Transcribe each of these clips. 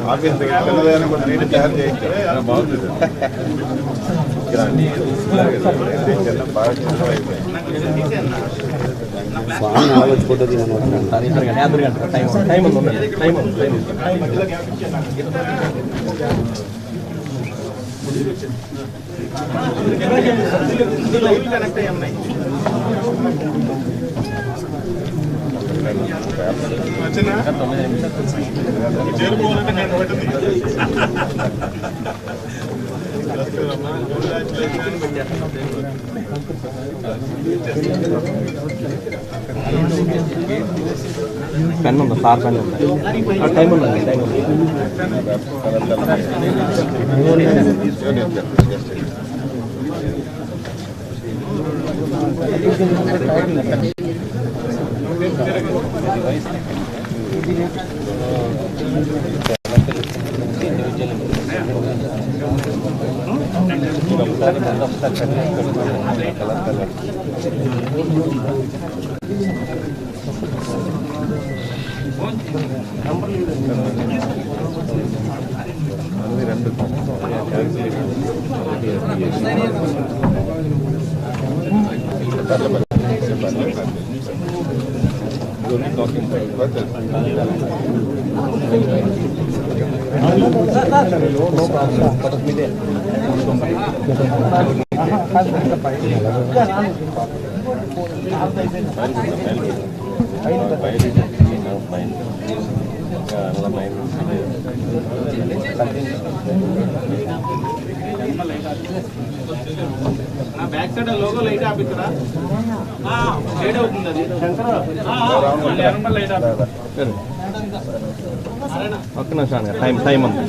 Office నీటి తయారు చేయించారు బాగుంటుంది వచ్చిపోతుంది కనెక్ట్ అయ్యి ఉన్నాయి చేరుకోవాలంటే గంట పట్టింది పెన్ ఉందా సార్ పెన్ ఉందా టైం ఉన్నది టైం ఉంది బ్యాక్ సైడ్ లోగో లైట్ ఆపిస్తారా షేడ్ అవుతుంది అది లైట్ ఒక్క నిమిషం టైం టైం ఉంది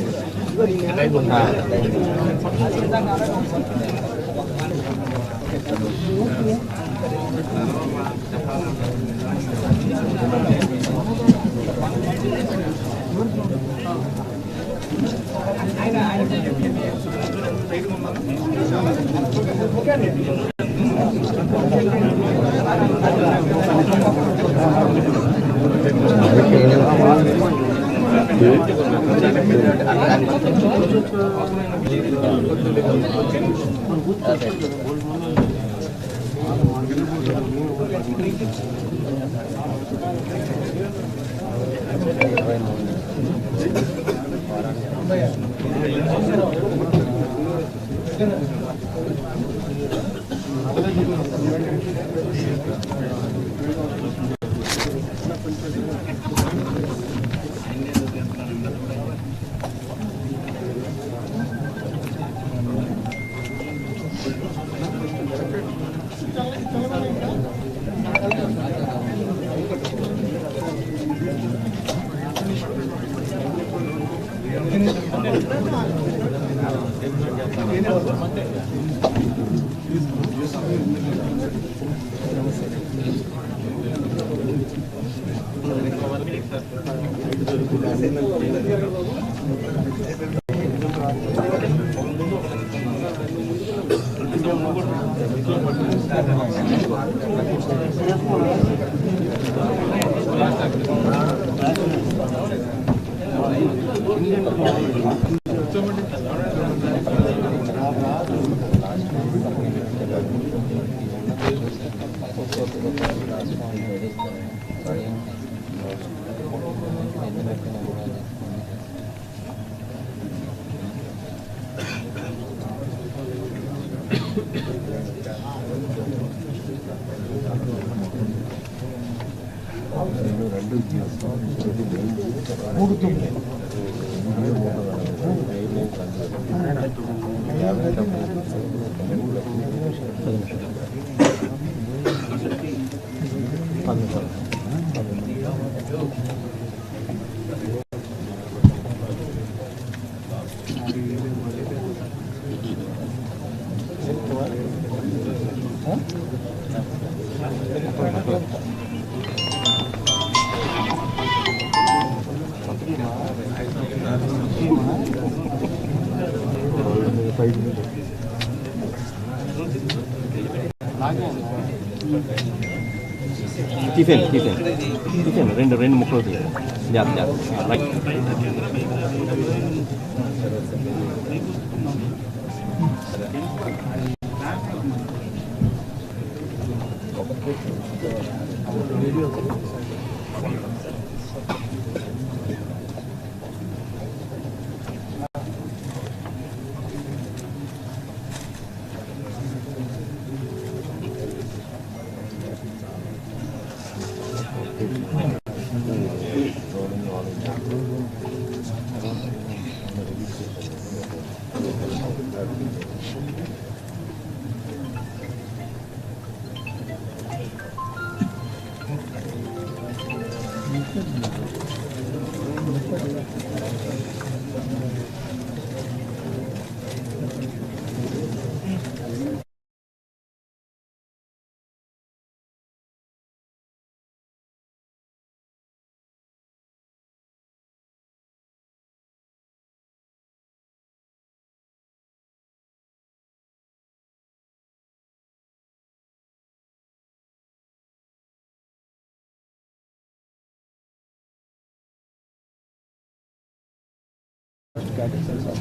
తీసేయండి రెండు రెండు ముక్కలు తీయండి జాగ్రత్త రైట్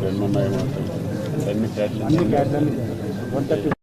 రెండు ఉన్నాయి అన్ని క్యాట్లు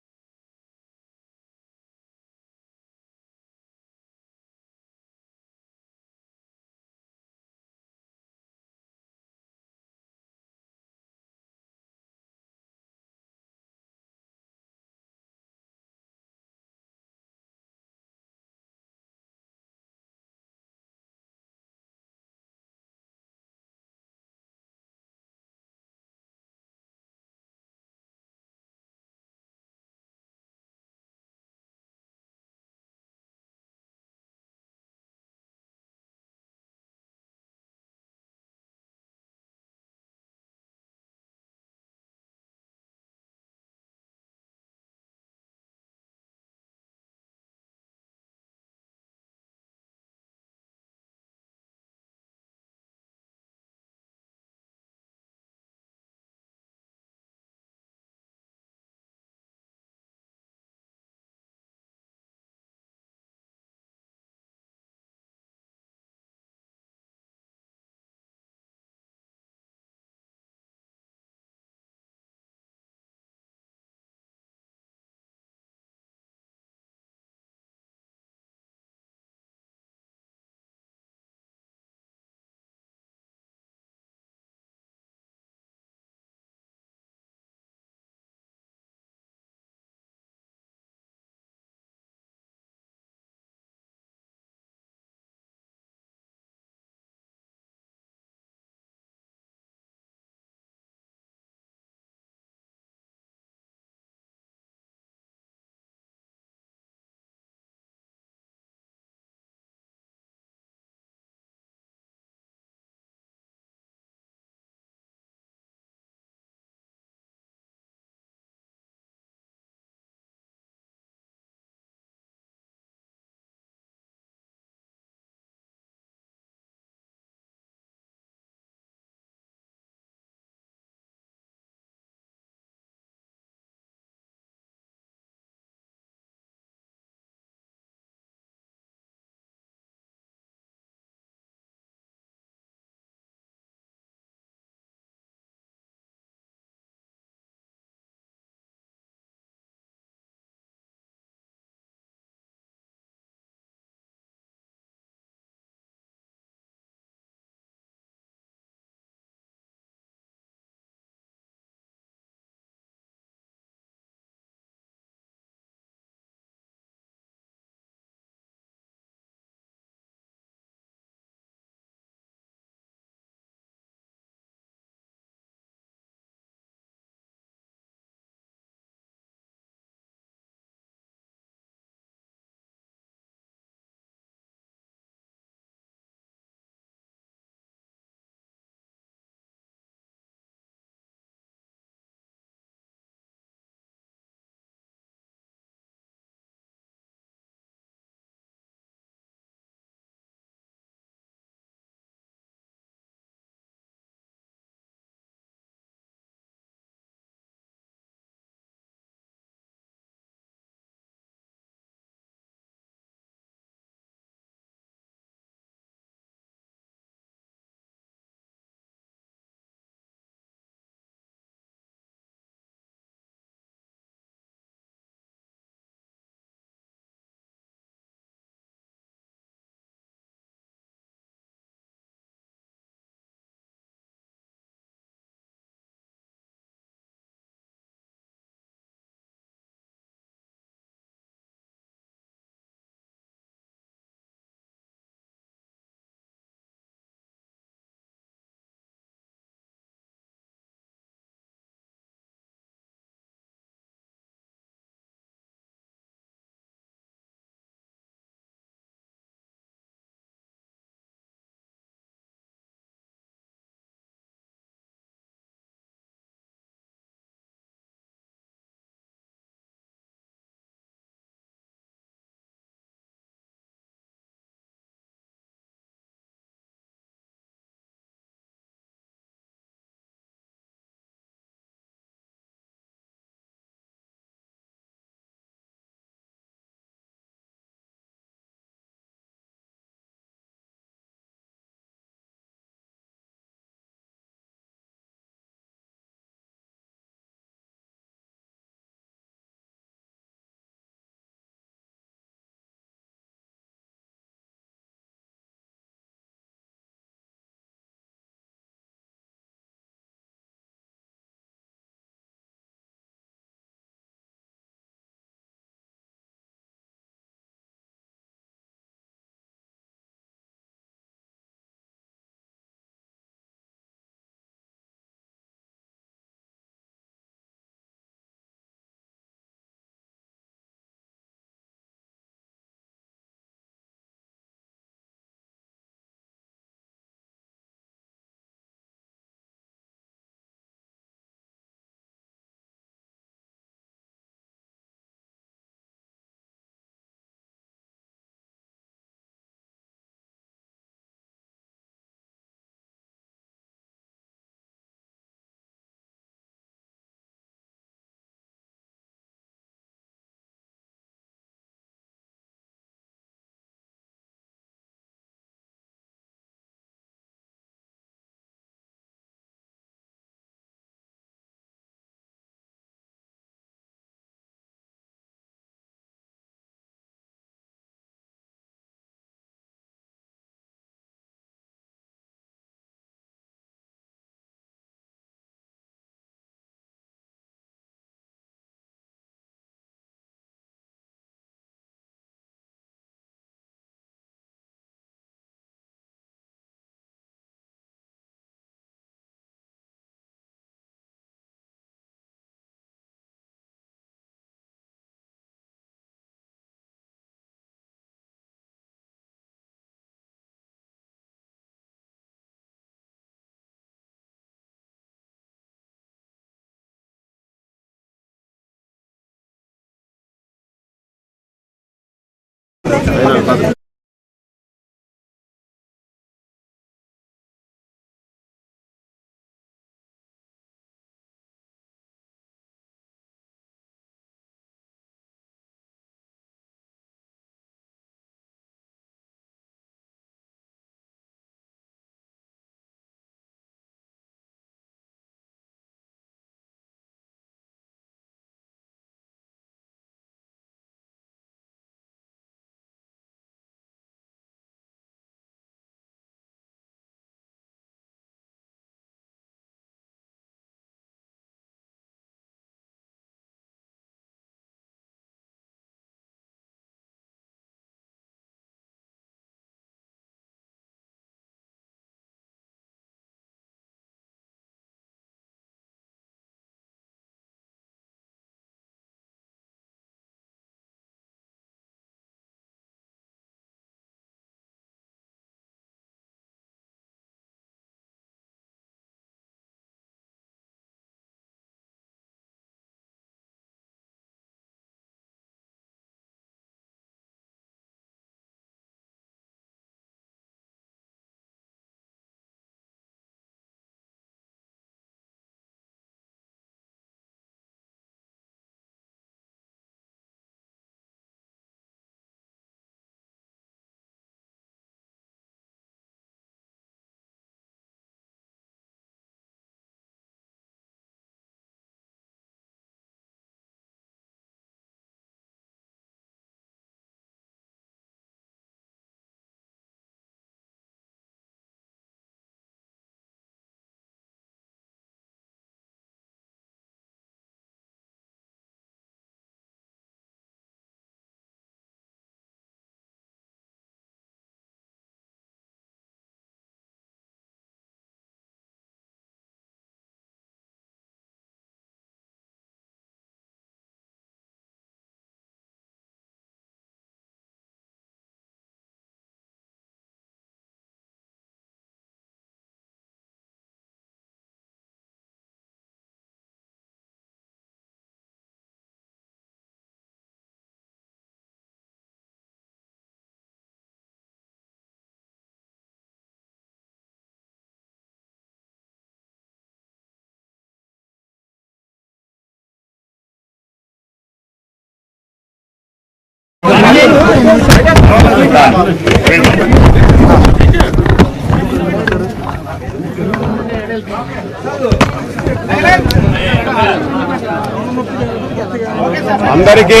అందరికీ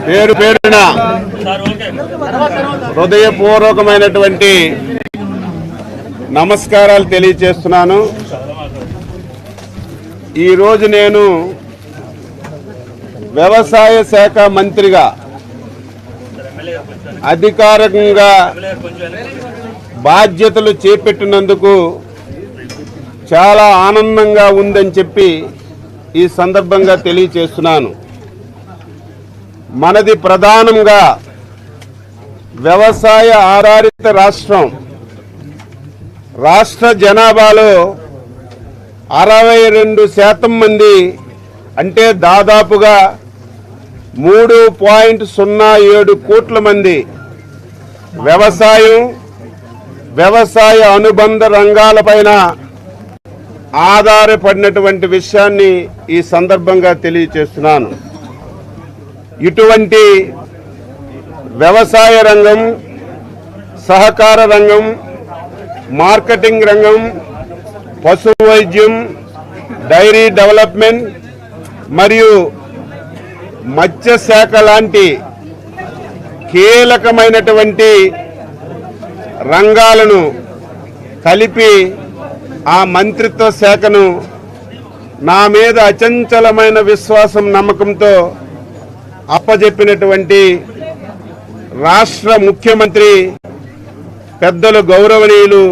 పేరు పేరున హృదయపూర్వకమైనటువంటి నమస్కారాలు తెలియజేస్తున్నాను. ఈరోజు నేను వ్యవసాయ శాఖ మంత్రిగా అధికారికంగా బాధ్యతలు చేపట్టినందుకు చాలా ఆనందంగా ఉందని చెప్పి ఈ సందర్భంగా తెలియజేస్తున్నాను. మనది ప్రధానంగా వ్యవసాయ ఆధారిత రాష్ట్రం. రాష్ట్ర జనాభాలో 62% మంది అంటే దాదాపుగా 3.07 కోట్ల మంది వ్యవసాయం, వ్యవసాయ అనుబంధ రంగాలపైన ఆధారపడినటువంటి విషయాన్ని ఈ సందర్భంగా తెలియజేస్తున్నాను. ఇటువంటి వ్యవసాయ రంగం, సహకార రంగం, మార్కెటింగ్ రంగం, పశు వైద్యం, డైరీ డెవలప్మెంట్ మరియు మత్స్య శాఖ లాంటి కీలకమైనటువంటి రంగాలను కలిపి ఆ మంత్రిత్వ శాఖను నా మీద అచంచలమైన విశ్వాసం, నమ్మకంతో అప్పజెప్పినటువంటి రాష్ట్ర ముఖ్యమంత్రి పెద్దలు గౌరవనీయులు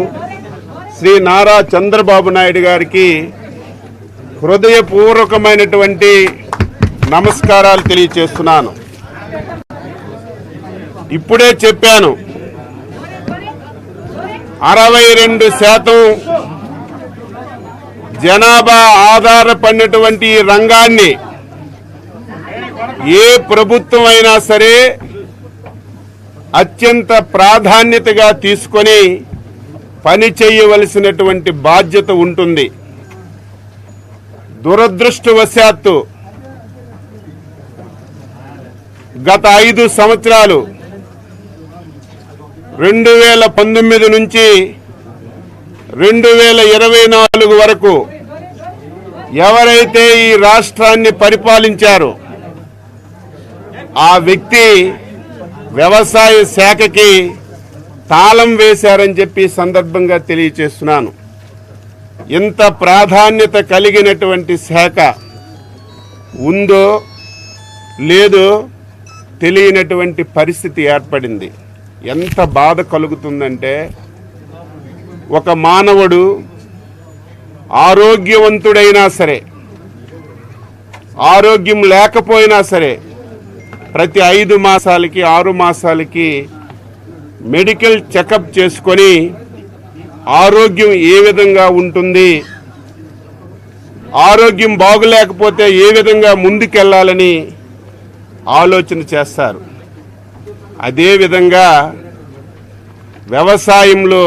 శ్రీ నారా చంద్రబాబు నాయుడు గారికి హృదయపూర్వకమైనటువంటి నమస్కారాలు తెలియజేస్తున్నాను. ఇప్పుడే చెప్పాను, 62% జనాభా ఆధారపడినటువంటి రంగాన్ని ఏ ప్రభుత్వం అయినా సరే అత్యంత ప్రాధాన్యతగా తీసుకొని పని చేయవలసినటువంటి బాధ్యత ఉంటుంది. దురదృష్టవశాత్తు గత 5 సంవత్సరాలు 2019 నుంచి 2024 వరకు ఎవరైతే ఈ రాష్ట్రాన్ని పరిపాలించారో ఆ వ్యక్తి వ్యవసాయ శాఖకి తాళం వేశారని చెప్పి సందర్భంగా తెలియచేస్తున్నాను. ఇంత ప్రాధాన్యత కలిగినటువంటి శాఖ ఉందో లేదో తెలియనటువంటి పరిస్థితి ఏర్పడింది. ఎంత బాధ కలుగుతుందంటే ఒక మానవుడు ఆరోగ్యవంతుడైనా సరే ఆరోగ్యం లేకపోయినా సరే ప్రతి 5 మాసాలకి 6 మాసాలకి మెడికల్ చెకప్ చేసుకొని ఆరోగ్యం ఏ విధంగా ఉంటుంది, ఆరోగ్యం బాగులేకపోతే ఏ విధంగా ముందుకెళ్లాలని ఆలోచన చేస్తారు. అదేవిధంగా వ్యవసాయంలో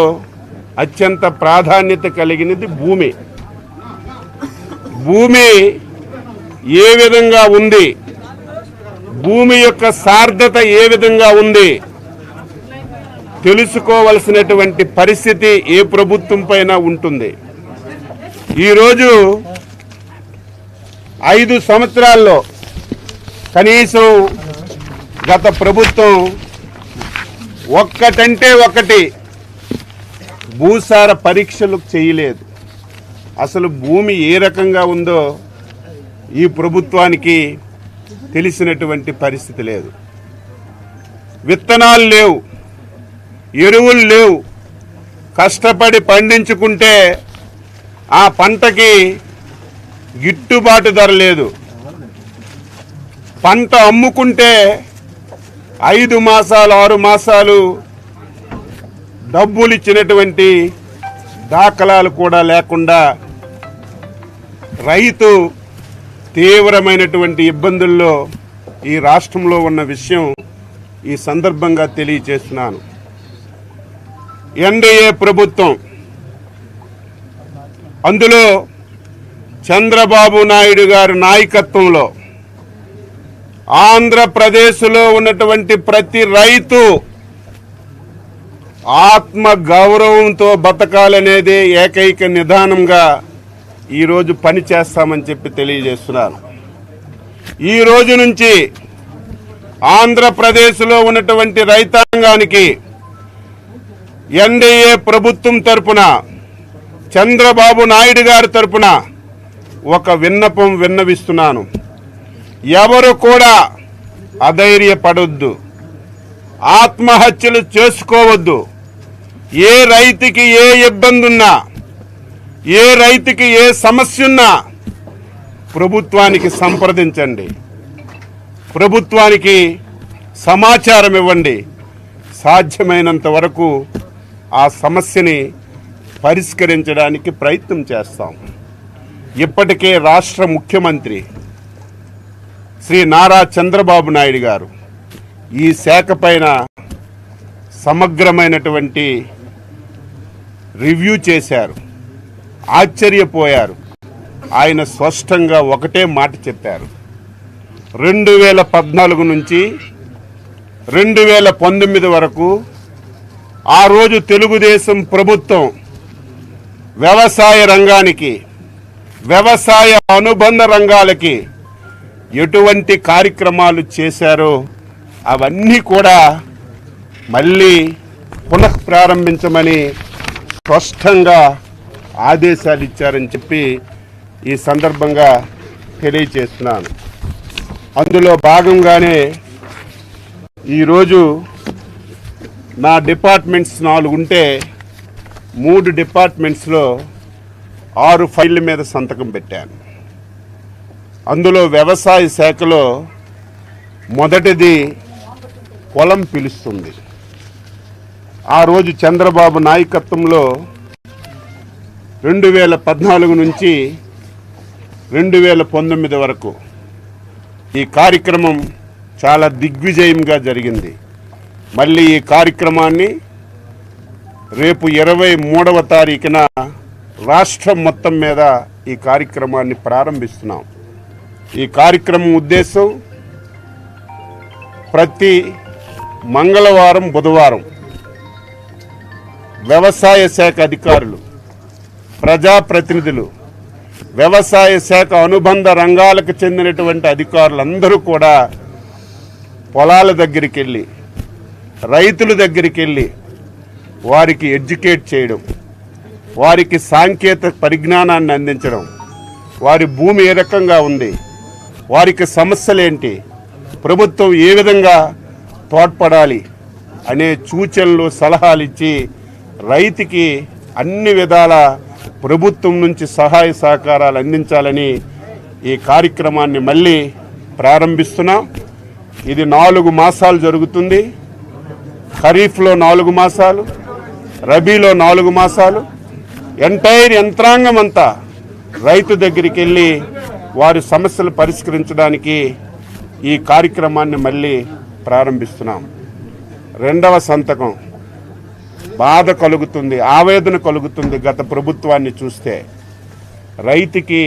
అత్యంత ప్రాధాన్యత కలిగినది భూమి. భూమి ఏ విధంగా ఉంది, భూమి యొక్క సార్థత ఏ విధంగా ఉంది తెలుసుకోవలసినటువంటి పరిస్థితి ఏ ప్రభుత్వం పైన ఉంటుంది. ఈరోజు 5 సంవత్సరాల్లో కనీసం గత ప్రభుత్వం ఒక్కటంటే ఒకటి భూసార పరీక్షలు చేయలేదు. అసలు భూమి ఏ రకంగా ఉందో ఈ ప్రభుత్వానికి తెలిసినటువంటి పరిస్థితి లేదు. విత్తనాలు లేవు, ఎరువులు లేవు. కష్టపడి పండించుకుంటే ఆ పంటకి గిట్టుబాటు ధర లేదు. పంట అమ్ముకుంటే 5 మాసాలు 6 మాసాలు డబ్బులు ఇచ్చినటువంటి దాఖలాలు కూడా లేకుండా రైతు తీవ్రమైనటువంటి ఇబ్బందుల్లో ఈ రాష్ట్రంలో ఉన్న విషయం ఈ సందర్భంగా తెలియజేస్తున్నాను. ఎన్డీఏ ప్రభుత్వం, అందులో చంద్రబాబు నాయుడు గారి నాయకత్వంలో ఆంధ్రప్రదేశ్లో ఉన్నటువంటి ప్రతి రైతు ఆత్మ గౌరవంతో బతకాలనేదే ఏకైక నిదానంగా ఈరోజు పని చేస్తామని చెప్పి తెలియజేస్తున్నారు. ఈ రోజు నుంచి ఆంధ్రప్రదేశ్లో ఉన్నటువంటి రైతాంగానికి ఎన్డీఏ ప్రభుత్వం తరపున, చంద్రబాబు నాయుడు గారి తరపున ఒక విన్నపం విన్నవిస్తున్నాను. ఎవరు కూడా అధైర్యపడొద్దు, ఆత్మహత్యలు చేసుకోవద్దు. ఏ రైతుకి ఏ ఇబ్బంది ఉన్నా, ఏ రైతుకి ఏ సమస్య ఉన్నా ప్రభుత్వానికి సంప్రదించండి, ప్రభుత్వానికి సమాచారం ఇవ్వండి. సాధ్యమైనంత వరకు ఆ సమస్యని పరిష్కరించడానికి ప్రయత్నం చేస్తాం. ఇప్పటికే రాష్ట్ర ముఖ్యమంత్రి శ్రీ నారా చంద్రబాబు నాయుడు గారు ఈ శాఖ పైన సమగ్రమైనటువంటి రివ్యూ చేశారు. ఆశ్చర్యపోయారు. ఆయన స్పష్టంగా ఒకటే మాట చెప్పారు. 2014 నుంచి 2019 వరకు ఆ రోజు తెలుగుదేశం ప్రభుత్వం వ్యవసాయ రంగానికి, వ్యవసాయ అనుబంధ రంగాలకి ఎటువంటి కార్యక్రమాలు చేశారో అవన్నీ కూడా మళ్ళీ పునఃప్రారంభించమని స్పష్టంగా ఆదేశాలు ఇచ్చారని చెప్పి ఈ సందర్భంగా తెలియజేస్తున్నాను. అందులో భాగంగానే ఈరోజు నా డిపార్ట్మెంట్స్ 4 ఉంటే 3 డిపార్ట్మెంట్స్లో 6 ఫైళ్ళ మీద సంతకం పెట్టాను. అందులో వ్యవసాయ శాఖలో మొదటిది పొలం పిలుస్తుంది. ఆ రోజు చంద్రబాబు నాయకత్వంలో 2014 నుంచి 2019 వరకు ఈ కార్యక్రమం చాలా దిగ్విజయంగా జరిగింది. మళ్ళీ ఈ కార్యక్రమాన్ని రేపు 23వ తారీఖున రాష్ట్రం మొత్తం మీద ఈ కార్యక్రమాన్ని ప్రారంభిస్తున్నాం. ఈ కార్యక్రమం ఉద్దేశం ప్రతి మంగళవారం, బుధవారం వ్యవసాయ శాఖ అధికారులు, ప్రజాప్రతినిధులు, వ్యవసాయ శాఖ అనుబంధ రంగాలకు చెందినటువంటి అధికారులందరూ కూడా పొలాల దగ్గరికి వెళ్ళి, రైతుల దగ్గరికి వెళ్ళి వారికి ఎడ్యుకేట్ చేయడం, వారికి సాంకేతిక పరిజ్ఞానాన్ని అందించడం, వారి భూమి ఏ రకంగా ఉంది, వారికి సమస్యలేంటి, ప్రభుత్వం ఏ విధంగా తోడ్పడాలి అనే సూచనలు, సలహాలు ఇచ్చి రైతుకి అన్ని విధాల ప్రభుత్వం నుంచి సహాయ సహకారాలు అందించాలని ఈ కార్యక్రమాన్ని మళ్ళీ ప్రారంభిస్తున్నాం. ఇది 4 మాసాలు జరుగుతుంది. ఖరీఫ్లో 4 మాసాలు, రబీలో 4 మాసాలు. ఎంటైర్ యంత్రాంగం అంతా రైతు దగ్గరికి వెళ్ళి వారి సమస్యలు పరిష్కరించడానికి ఈ కార్యక్రమాన్ని మళ్ళీ ప్రారంభిస్తున్నాం. 2వ సంతకం బాధ కలుగుతుంది, ఆవేదన కలుగుతుంది. గత ప్రభుత్వాన్ని చూస్తే రైతుకి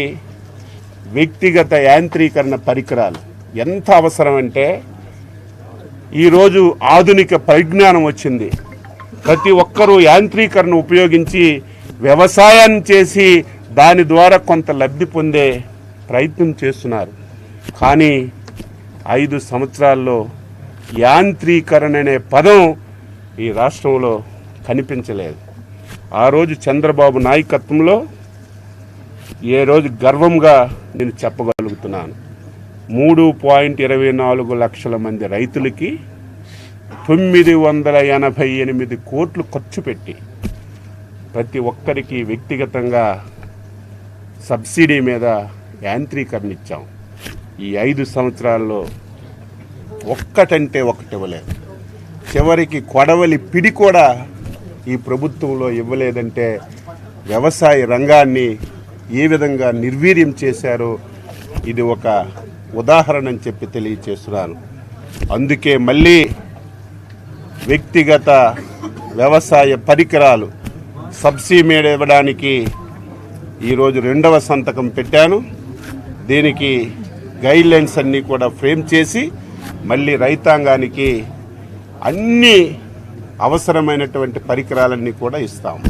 వ్యక్తిగత యాంత్రీకరణ పరికరాలు ఎంత అవసరం అంటే, ఈరోజు ఆధునిక పరిజ్ఞానం వచ్చింది. ప్రతి ఒక్కరూ యాంత్రీకరణ ఉపయోగించి వ్యవసాయాన్ని చేసి దాని ద్వారా కొంత లబ్ధి పొందే ప్రయత్నం చేస్తున్నారు. కానీ 5 సంవత్సరాల్లో యాంత్రీకరణ అనే పదం ఈ రాష్ట్రంలో కనిపించలేదు. ఆ రోజు చంద్రబాబు నాయకత్వంలో ఏ రోజు గర్వంగా నేను చెప్పగలుగుతున్నాను, 3.24 లక్షల మంది రైతులకి 988 కోట్లు ఖర్చు పెట్టి ప్రతి ఒక్కరికి వ్యక్తిగతంగా సబ్సిడీ మీద యాంత్రీకరణ ఇచ్చాం. ఈ 5 సంవత్సరాల్లో ఒక్కటంటే ఒకటి ఇవ్వలేదు. చివరికి కొడవలి పిడి కూడా ఈ ప్రభుత్వంలో ఇవ్వలేదంటే వ్యవసాయ రంగాన్ని ఏ విధంగా నిర్వీర్యం చేశారో ఇది ఒక ఉదాహరణ అని చెప్పి తెలియచేస్తున్నాను. అందుకే మళ్ళీ వ్యక్తిగత వ్యవసాయ పరికరాలు సబ్సిడీ మీద ఇవ్వడానికి ఈరోజు 2వ సంతకం పెట్టాను. దీనికి గైడ్లైన్స్ అన్నీ కూడా ఫ్రేమ్ చేసి మళ్ళీ రైతాంగానికి అన్ని అవసరమైనటువంటి పరికరాలన్నీ కూడా ఇస్తాము.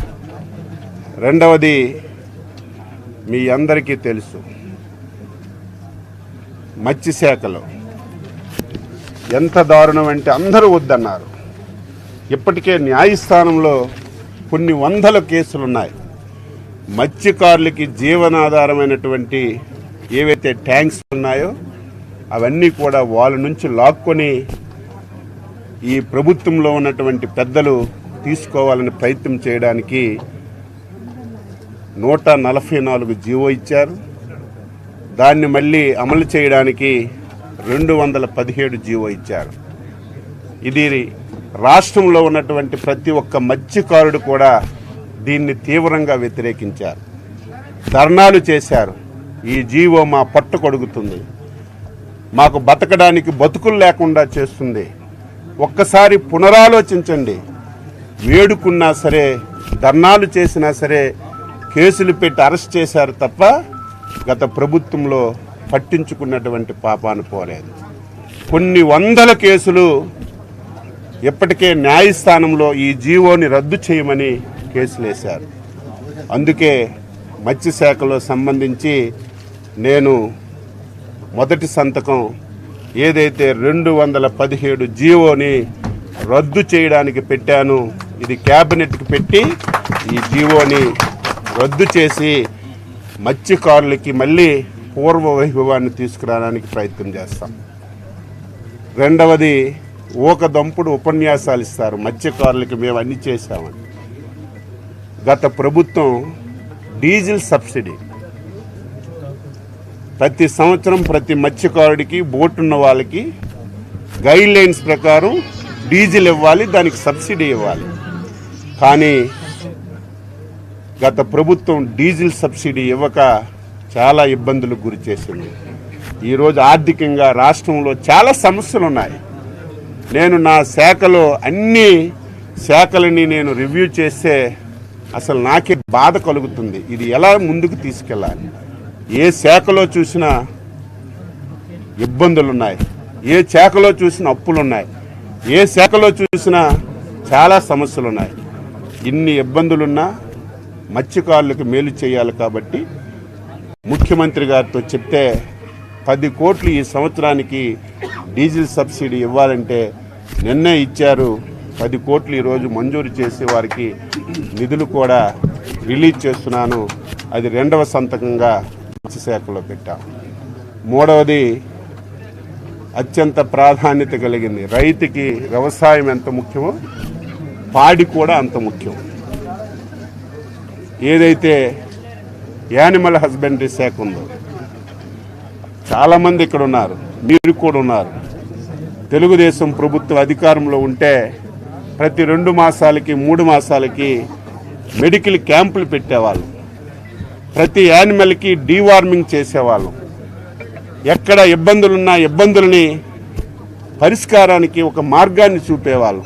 2వది మీ అందరికీ తెలుసు, మత్స్యశాఖలో ఎంత దారుణం అంటే అందరూ వద్దన్నారు. ఇప్పటికే న్యాయస్థానంలో కొన్ని వందల కేసులున్నాయి. మత్స్యకారులకి జీవనాధారమైనటువంటి ఏవైతే ట్యాంక్స్ ఉన్నాయో అవన్నీ కూడా వాళ్ళ నుంచి లాక్కొని ఈ ప్రభుత్వంలో ఉన్నటువంటి పెద్దలు తీసుకోవాలని ప్రయత్నం చేయడానికి 144 జీవో ఇచ్చారు. దాన్ని మళ్ళీ అమలు చేయడానికి 217 జీవో ఇచ్చారు. ఇది రాష్ట్రంలో ఉన్నటువంటి ప్రతి ఒక్క మత్స్యకారుడు కూడా దీన్ని తీవ్రంగా వ్యతిరేకించారు, ధర్నాలు చేశారు. ఈ జీవో మా పట్టు కొడుకుతుంది, మాకు బతకడానికి బతుకులు లేకుండా చేస్తుంది. ఒక్కసారి పునరాలోచించండి. వేడుకున్నా సరే, ధర్నాలు చేసినా సరే కేసులు పెట్టి అరెస్ట్ చేశారు తప్ప గత ప్రభుత్వంలో పట్టించుకున్నటువంటి పాపాను పోలేదు. కొన్ని వందల కేసులు ఇప్పటికే న్యాయస్థానంలో ఈ జీవోని రద్దు చేయమని కేసులు వేశారు. అందుకే మత్స్యశాఖలో సంబంధించి నేను మొదటి సంతకం ఏదైతే 217 జీవోని రద్దు చేయడానికి పెట్టాను, ఇది క్యాబినెట్కి పెట్టి ఈ జీవోని రద్దు చేసి మత్స్యకారులకి మళ్ళీ పూర్వ వైభవాన్ని తీసుకురావడానికి ప్రయత్నం చేస్తాం. 2వది ఊకదంపుడు ఉపన్యాసాలు ఇస్తారు, మత్స్యకారులకి మేము అన్ని చేశామని. గత ప్రభుత్వం డీజిల్ సబ్సిడీ ప్రతి సంవత్సరం ప్రతి మత్స్యకారుడికి బోటున్న వాళ్ళకి గైడ్లైన్స్ ప్రకారం డీజిల్ ఇవ్వాలి, దానికి సబ్సిడీ ఇవ్వాలి. కానీ గత ప్రభుత్వం డీజిల్ సబ్సిడీ ఇవ్వక చాలా ఇబ్బందులకు గురి చేసింది. ఈరోజు ఆర్థికంగా రాష్ట్రంలో చాలా సమస్యలు ఉన్నాయి. నేను నా శాఖలో అన్ని శాఖలని నేను రివ్యూ చేస్తే అసలు నాకే బాధ కలుగుతుంది. ఇది ఎలా ముందుకు తీసుకెళ్ళాలి? ఏ శాఖలో చూసినా ఇబ్బందులు ఉన్నాయి, ఏ శాఖలో చూసినా అప్పులు ఉన్నాయి, ఏ శాఖలో చూసినా చాలా సమస్యలు ఉన్నాయి. ఇన్ని ఇబ్బందులున్నా మత్స్యకారులకు మేలు చేయాలి కాబట్టి ముఖ్యమంత్రి గారితో చెప్తే 10 కోట్లు ఈ సంవత్సరానికి డీజిల్ సబ్సిడీ ఇవ్వాలంటే నిన్నే ఇచ్చారు. 10 కోట్లు ఈరోజు మంజూరు చేసి వారికి నిధులు కూడా రిలీజ్ చేస్తున్నాను. అది 2వ సంతకంగా మత్స్యశాఖలో పెట్టాం. 3వది అత్యంత ప్రాధాన్యత కలిగింది. రైతుకి వ్యవసాయం ఎంత ముఖ్యమో పాడి కూడా అంత ముఖ్యం. ఏదైతే యానిమల్ హస్బెండరీ శాఖ ఉందో, చాలామంది ఇక్కడ ఉన్నారు, మీరు కూడా ఉన్నారు. తెలుగుదేశం ప్రభుత్వం అధికారంలో ఉంటే ప్రతి 2 మాసాలకి 3 మాసాలకి మెడికల్ క్యాంపులు పెట్టేవాళ్ళు, ప్రతి యానిమల్కి డీవార్మింగ్ చేసేవాళ్ళం. ఎక్కడ ఇబ్బందులున్నా ఇబ్బందులని పరిష్కారానికి ఒక మార్గాన్ని చూపేవాళ్ళం.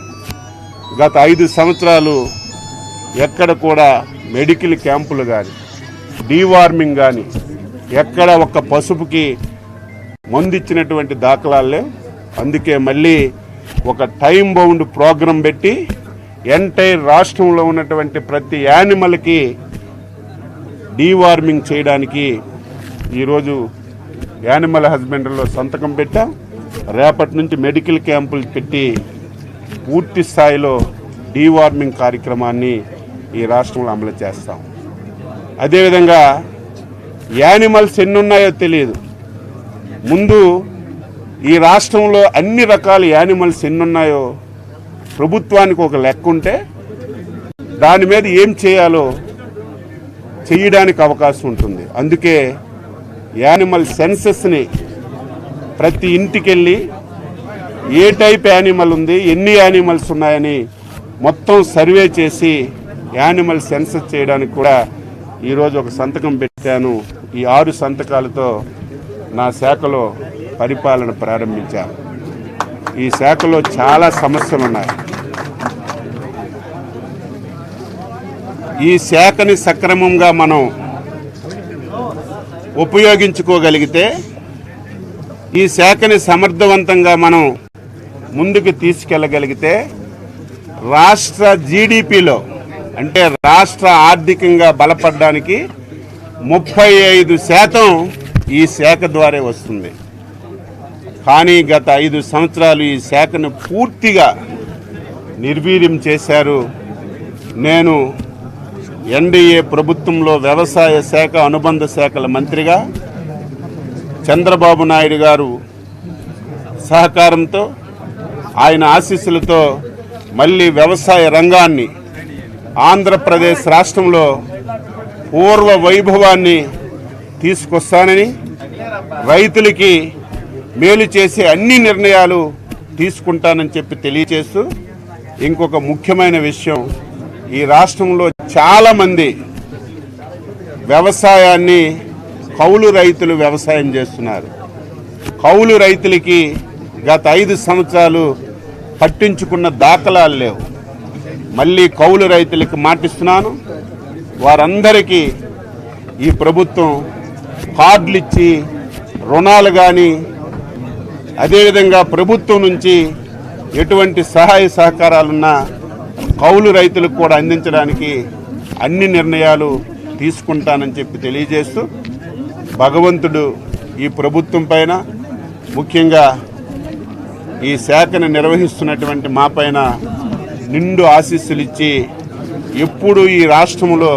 గత 5 సంవత్సరాలు ఎక్కడ కూడా మెడికల్ క్యాంపులు కానీ డీవార్మింగ్ కానీ ఎక్కడ ఒక పసుపుకి మందు ఇచ్చినటువంటి దాఖలాలు లేవు. అందుకే మళ్ళీ ఒక టైం బౌండ్ ప్రోగ్రాం పెట్టి ఎంటైర్ రాష్ట్రంలో ఉన్నటువంటి ప్రతి యానిమల్కి డీవార్మింగ్ చేయడానికి ఈరోజు యానిమల్ హస్బెండరీలో సంతకం పెట్టాం. రేపటి నుంచి మెడికల్ క్యాంపులు పెట్టి పూర్తి స్థాయిలో డీవార్మింగ్ కార్యక్రమాన్ని ఈ రాష్ట్రంలో అమలు చేస్తాం. అదేవిధంగా యానిమల్స్ ఎన్నున్నాయో తెలియదు. ముందు ఈ రాష్ట్రంలో అన్ని రకాల యానిమల్స్ ఎన్నున్నాయో ప్రభుత్వానికి ఒక లెక్క ఉంటే దాని మీద ఏం చేయాలో చేయడానికి అవకాశం ఉంటుంది. అందుకే యానిమల్ సెన్సస్ని ప్రతి ఇంటికి వెళ్ళి ఏ టైప్ యానిమల్ ఉంది, ఎన్ని యానిమల్స్ ఉన్నాయని మొత్తం సర్వే చేసి యానిమల్ సెన్సస్ చేయడానికి కూడా ఈరోజు ఒక సంతకం పెట్టాను. ఈ 6 సంతకాలతో నా శాఖలో పరిపాలన ప్రారంభించాను. ఈ శాఖలో చాలా సమస్యలు ఉన్నాయి. ఈ శాఖని సక్రమంగా మనం ఉపయోగించుకోగలిగితే, ఈ శాఖని సమర్థవంతంగా మనం ముందుకు తీసుకెళ్ళగలిగితే రాష్ట్ర జీడిపిలో అంటే రాష్ట్ర ఆర్థికంగా బలపడడానికి 35% ఈ శాఖ ద్వారా వస్తుంది. కానీ గత 5 సంవత్సరాలు ఈ శాఖను పూర్తిగా నిర్వీర్యం చేశారు. నేను ఎన్డీఏ ప్రభుత్వంలో వ్యవసాయ శాఖ అనుబంధ శాఖల మంత్రిగా చంద్రబాబు నాయుడు గారు సహకారంతో, ఆయన ఆశీస్సులతో మళ్ళీ వ్యవసాయ రంగాన్ని ఆంధ్రప్రదేశ్ రాష్ట్రంలో పూర్వ వైభవాన్ని తీసుకొస్తానని, రైతులకి మేలు చేసే అన్ని నిర్ణయాలు తీసుకుంటానని చెప్పి తెలియజేస్తూ, ఇంకొక ముఖ్యమైన విషయం, ఈ రాష్ట్రంలో చాలామంది వ్యవసాయాన్ని కౌలు రైతులు వ్యవసాయం చేస్తున్నారు. కౌలు రైతులకి గత 5 సంవత్సరాలు పట్టించుకున్న దాఖలాలు లేవు. మళ్ళీ కౌలు రైతులకు మాటిస్తున్నాను. వారందరికీ ఈ ప్రభుత్వం కార్డులు ఇచ్చి రుణాలు కానీ, అదేవిధంగా ప్రభుత్వం నుంచి ఎటువంటి సహాయ సహకారాలున్నా కౌలు రైతులకు కూడా అందించడానికి అన్ని నిర్ణయాలు తీసుకుంటానని చెప్పి తెలియజేస్తూ, భగవంతుడు ఈ ప్రభుత్వం పైన, ముఖ్యంగా ఈ శాఖను నిర్వహిస్తున్నటువంటి మా పైన నిండు ఆశీస్సులు ఇచ్చి ఎప్పుడూ ఈ రాష్ట్రంలో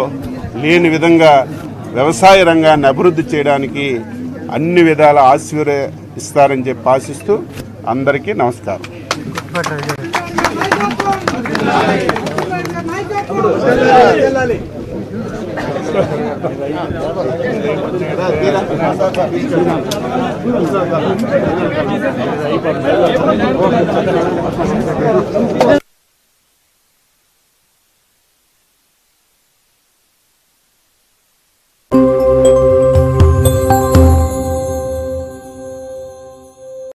లేని విధంగా వ్యవసాయ రంగాన్ని అభివృద్ధి చేయడానికి అన్ని విధాల ఆశీర్వదిస్తారని చెప్పి ఆశిస్తూ అందరికీ నమస్కారం.